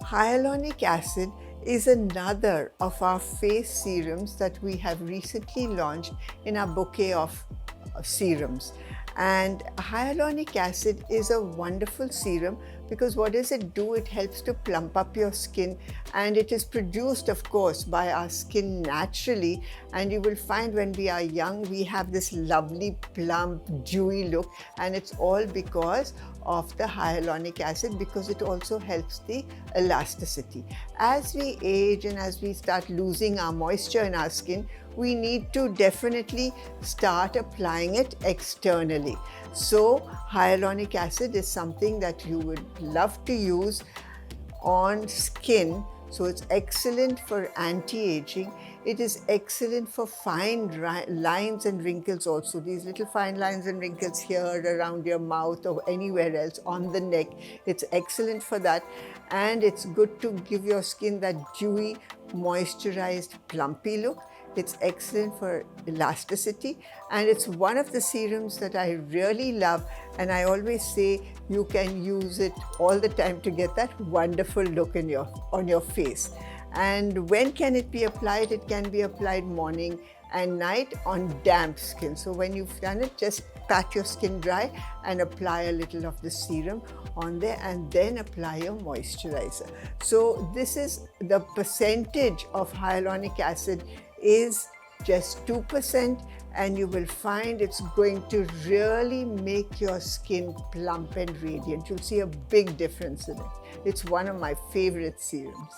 Hyaluronic acid is another of our face serums that we have recently launched in our bouquet of serums. And hyaluronic acid is a wonderful serum because what does it do? It helps to plump up your skin, and it is produced, of course, by our skin naturally. And you will find when we are young, we have this lovely, plump, dewy look, and it's all because of the hyaluronic acid, because it also helps the elasticity. As we age and as we start losing our moisture in our skin, we need to definitely start applying it externally. So hyaluronic acid is something that you would love to use on skin. So it's excellent for anti-aging. It is excellent for fine lines and wrinkles also. These little fine lines and wrinkles here around your mouth or anywhere else on the neck. It's excellent for that. And it's good to give your skin that dewy, moisturized, plumpy look. It's excellent for elasticity, and it's one of the serums that I really love, and I always say you can use it all the time to get that wonderful look on your face. And when can it be applied? It can be applied morning and night on damp skin. So when you've done it, just pat your skin dry and apply a little of the serum on there, and then apply your moisturizer. So this is the percentage of hyaluronic acid is just 2%, and you will find it's going to really make your skin plump and radiant. You'll see a big difference in it. It's one of my favorite serums.